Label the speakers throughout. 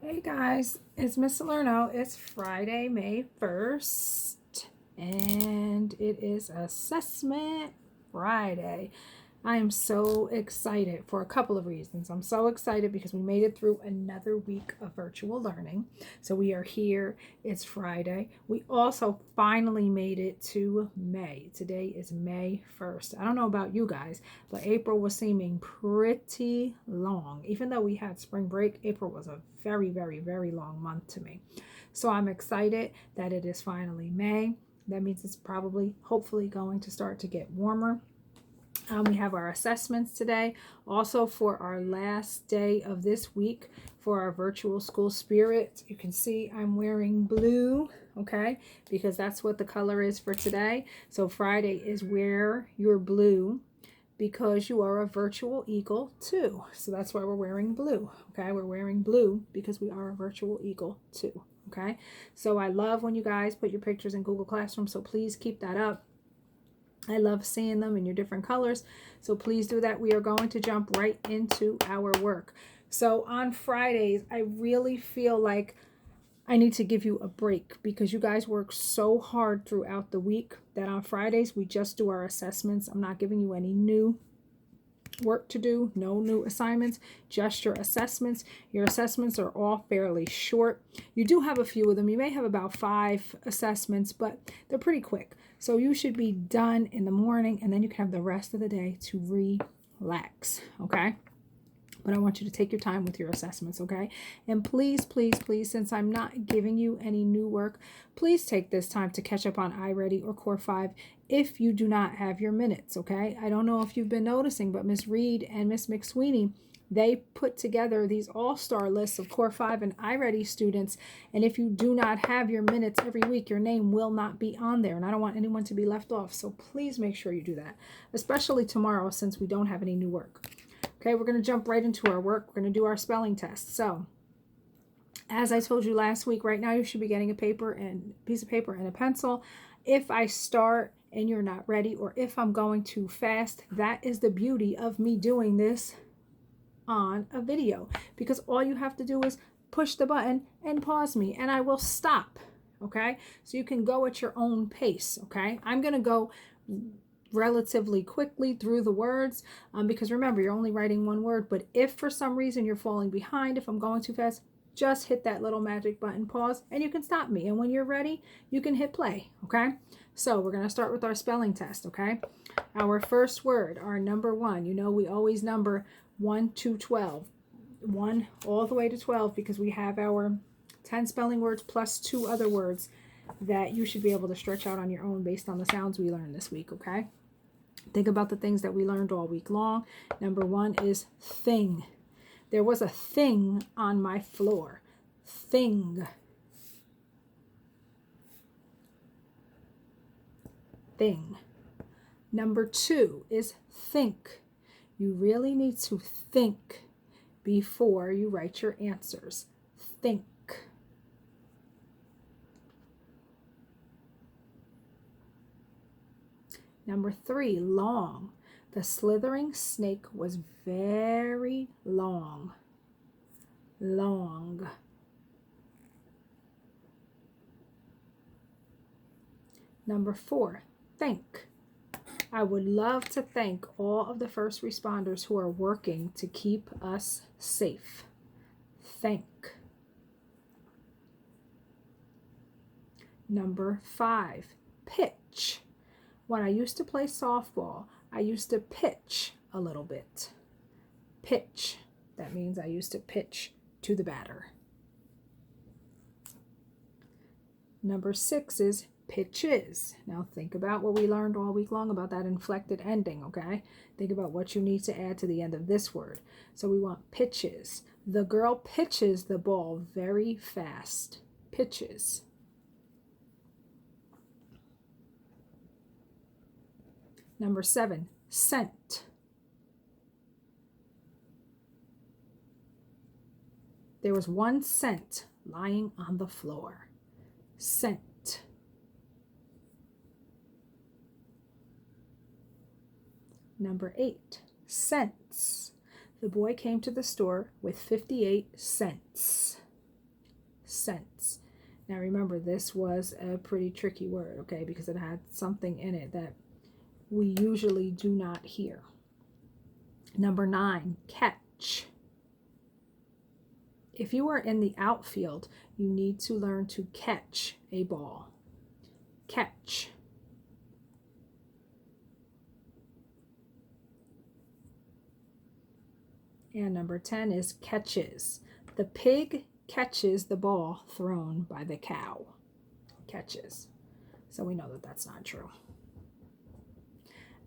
Speaker 1: Hey guys, it's Miss Salerno. It's Friday, May 1st, and it is Assessment Friday. I am so excited for a couple of reasons. I'm so excited because we made it through another week of virtual learning. So we are here. It's Friday. We also finally made it to May. Today is May 1st. I don't know about you guys, but April was seeming pretty long. Even though we had spring break, April was a very, very, very long month to me. So I'm excited that it is finally May. That means it's probably, hopefully, going to start to get warmer. We have our assessments today. Also, for our last day of this week for our virtual school spirit, you can see I'm wearing blue, okay, because that's what the color is for today. So Friday is wear your blue because you are a virtual eagle too. So that's why we're wearing blue, okay? We're wearing blue because we are a virtual eagle too, okay? So I love when you guys put your pictures in Google Classroom, so please keep that up. I love seeing them in your different colors. So please do that. We are going to jump right into our work. So on Fridays, I really feel like I need to give you a break because you guys work so hard throughout the week that on Fridays we just do our assessments. I'm not giving you any new work to do, no new assignments, just your assessments. Your assessments are all fairly short. You do have a few of them. You may have about 5 assessments, but they're pretty quick. So you should be done in the morning and then you can have the rest of the day to relax, okay? But I want you to take your time with your assessments, okay? And please, please, please, since I'm not giving you any new work, please take this time to catch up on iReady or Core 5 if you do not have your minutes, okay? I don't know if you've been noticing, but Miss Reed and Miss McSweeney, they put together these all-star lists of Core 5 and iReady students, and if you do not have your minutes every week, your name will not be on there, and I don't want anyone to be left off, so please make sure you do that, especially tomorrow since we don't have any new work. Okay, we're going to jump right into our work. We're going to do our spelling test. So, as I told you last week, right now you should be getting a piece of paper and a pencil. If I start and you're not ready, or if I'm going too fast, that is the beauty of me doing this on a video, because all you have to do is push the button and pause me and I will stop. Okay, so you can go at your own pace. Okay, I'm going to go relatively quickly through the words because remember, you're only writing one word. But if for some reason you're falling behind, if I'm going too fast, just hit that little magic button, pause, and you can stop me. And when you're ready, you can hit play. Okay, so we're going to start with our spelling test. Okay, our first word, our number 1. You know, we always number 1 to 12, 1 all the way to 12, because we have our 10 spelling words plus 2 other words that you should be able to stretch out on your own based on the sounds we learned this week. Okay, think about the things that we learned all week long. Number 1 is thing. There was a thing on my floor. Thing. Thing. Number 2 is think. You really need to think before you write your answers. Think. Number 3, long. The slithering snake was very long. Long. Number 4, think. I would love to thank all of the first responders who are working to keep us safe. Thank. Number 5, pitch. When I used to play softball, I used to pitch a little bit. Pitch. That means I used to pitch to the batter. Number 6 is pitches. Now think about what we learned all week long about that inflected ending, okay? Think about what you need to add to the end of this word. So we want pitches. The girl pitches the ball very fast. Pitches. Number 7, scent. There was one cent lying on the floor. Cent. Number 8, cents. The boy came to the store with 58 cents. cents. Now remember, this was a pretty tricky word, okay, because it had something in it that we usually do not hear. Number 9, catch. If you are in the outfield, you need to learn to catch a ball. Catch. And number 10 is catches. The pig catches the ball thrown by the cow. Catches. So we know that that's not true.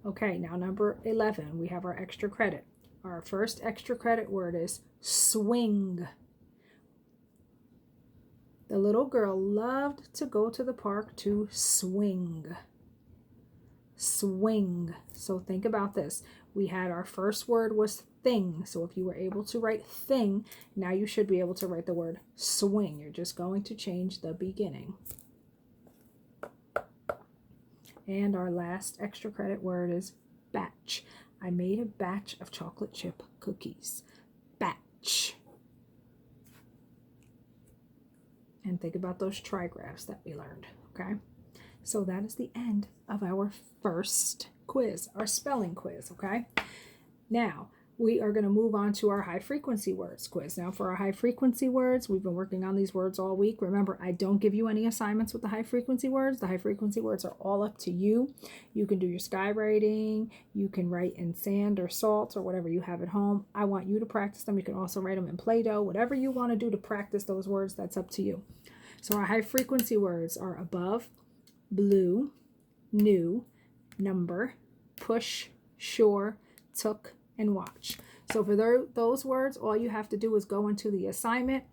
Speaker 1: Okay, now number 11, we have our extra credit. Our first extra credit word is swing. The little girl loved to go to the park to swing. Swing. So think about this. We had our first word was thing. So if you were able to write thing, now you should be able to write the word swing. You're just going to change the beginning. And our last extra credit word is batch. I made a batch of chocolate chip cookies. Batch. And think about those trigraphs that we learned, okay? So that is the end of our first quiz, our spelling quiz, okay? Now, we are going to move on to our high frequency words quiz. Now, for our high frequency words, we've been working on these words all week. Remember, I don't give you any assignments with the high frequency words. The high frequency words are all up to you. You can do your skywriting. You can write in sand or salt or whatever you have at home. I want you to practice them. You can also write them in Play-Doh. Whatever you want to do to practice those words, that's up to you. So our high frequency words are above, blue, new, number, push, sure, took, and watch. So for those words, all you have to do is go into the assignment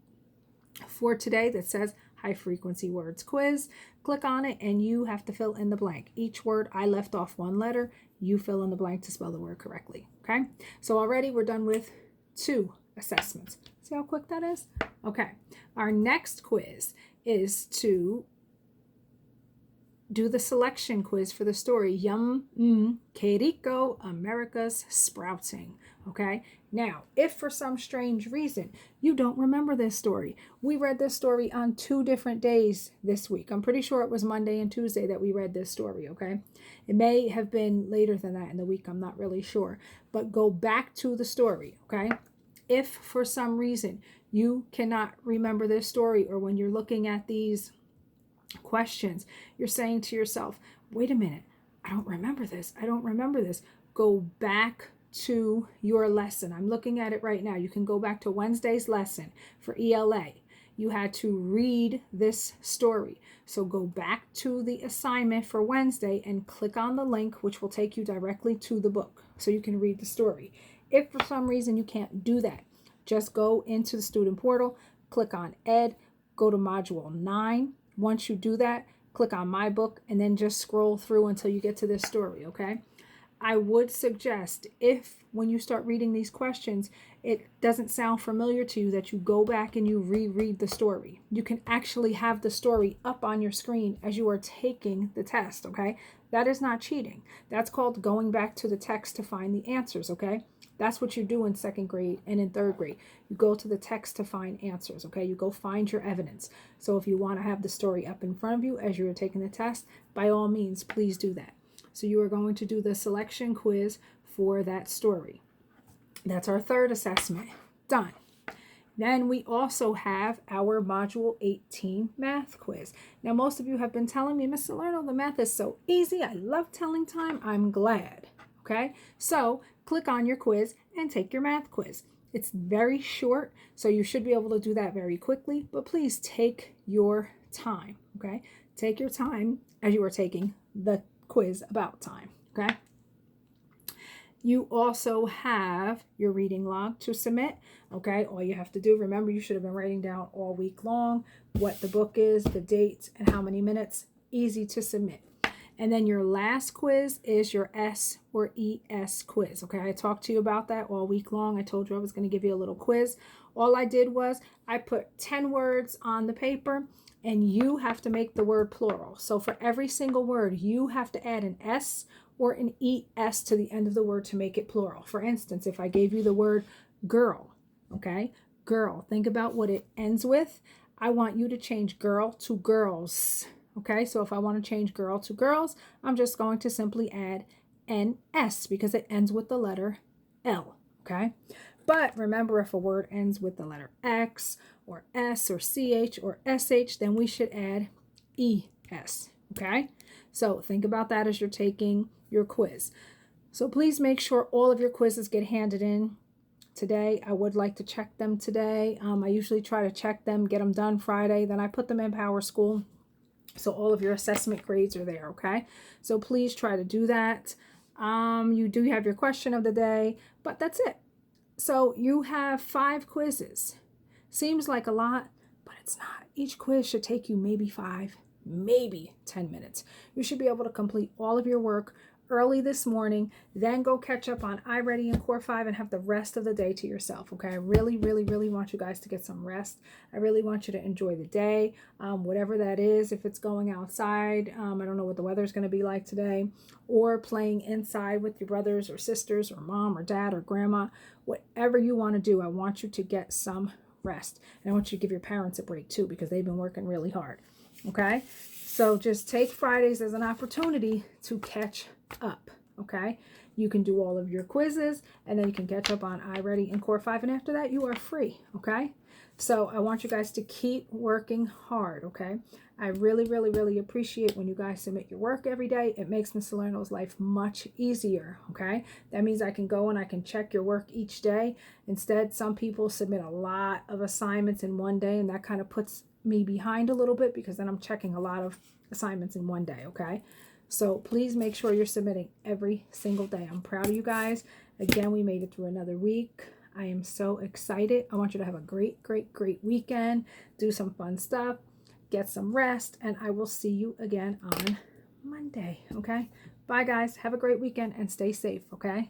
Speaker 1: for today that says high frequency words quiz. Click on it and you have to fill in the blank. Each word, I left off one letter. You fill in the blank to spell the word correctly. Okay. So already we're done with 2 assessments. See how quick that is? Okay. Our next quiz is to do the selection quiz for the story Yum, Que Rico, America's Sprouting. Okay, now if for some strange reason you don't remember this story, we read this story on 2 different days this week. I'm pretty sure it was Monday and Tuesday that we read this story. Okay, it may have been later than that in the week, I'm not really sure, but go back to the story. Okay, if for some reason you cannot remember this story, or when you're looking at these questions, you're saying to yourself, wait a minute, I don't remember this. Go back to your lesson. I'm looking at it right now. You can go back to Wednesday's lesson for ELA. You had to read this story. So go back to the assignment for Wednesday and click on the link, which will take you directly to the book so you can read the story. If for some reason you can't do that, just go into the student portal, click on Ed, go to module 9. Once you do that, click on my book and then just scroll through until you get to this story, okay? I would suggest, if when you start reading these questions, it doesn't sound familiar to you, that you go back and you reread the story. You can actually have the story up on your screen as you are taking the test, okay? That is not cheating. That's called going back to the text to find the answers, okay? That's what you do in 2nd grade and in 3rd grade. You go to the text to find answers, okay? You go find your evidence. So if you want to have the story up in front of you as you are taking the test, by all means, please do that. So you are going to do the selection quiz for that story. That's our 3rd assessment. Done. Then we also have our Module 18 math quiz. Now, most of you have been telling me, Miss Salerno, the math is so easy. I love telling time. I'm glad. Okay, so click on your quiz and take your math quiz. It's very short, so you should be able to do that very quickly, but please take your time, okay? Take your time as you are taking the quiz about time, okay? You also have your reading log to submit, okay? All you have to do, remember, you should have been writing down all week long what the book is, the dates, and how many minutes. Easy to submit. And then your last quiz is your S or ES quiz, okay? I talked to you about that all week long. I told you I was going to give you a little quiz. All I did was I put 10 words on the paper, and you have to make the word plural. So for every single word, you have to add an S or an ES to the end of the word to make it plural. For instance, if I gave you the word girl, okay? Girl, think about what it ends with. I want you to change girl to girls. Okay, so if I want to change girl to girls, I'm just going to simply add NS because it ends with the letter L. Okay, but remember, if a word ends with the letter X or S or CH or SH, then we should add ES. Okay, so think about that as you're taking your quiz. So please make sure all of your quizzes get handed in today. I would like to check them today. I usually try to check them, get them done Friday, then I put them in PowerSchool. So all of your assessment grades are there, okay? So please try to do that. You do have your question of the day, but that's it. So you have 5 quizzes. Seems like a lot, but it's not. Each quiz should take you maybe 5, maybe 10 minutes. You should be able to complete all of your work early this morning, then go catch up on iReady and Core 5 and have the rest of the day to yourself, okay? I really, really, really want you guys to get some rest. I really want you to enjoy the day, whatever that is. If it's going outside, I don't know what the weather's going to be like today, or playing inside with your brothers or sisters or mom or dad or grandma, whatever you want to do, I want you to get some rest. And I want you to give your parents a break too because they've been working really hard, okay? So just take Fridays as an opportunity to catch up, okay? You can do all of your quizzes and then you can catch up on iReady and Core 5, and after that you are free, okay? So I want you guys to keep working hard, okay? I really, really, really appreciate when you guys submit your work every day. It makes Miss Salerno's life much easier, okay? That means I can go and I can check your work each day. Instead, some people submit a lot of assignments in one day, and that kind of puts me behind a little bit because then I'm checking a lot of assignments in one day, okay? So please make sure you're submitting every single day. I'm proud of you guys. Again, we made it through another week. I am so excited. I want you to have a great, great, great weekend. Do some fun stuff. Get some rest. And I will see you again on Monday, okay? Bye, guys. Have a great weekend and stay safe, okay?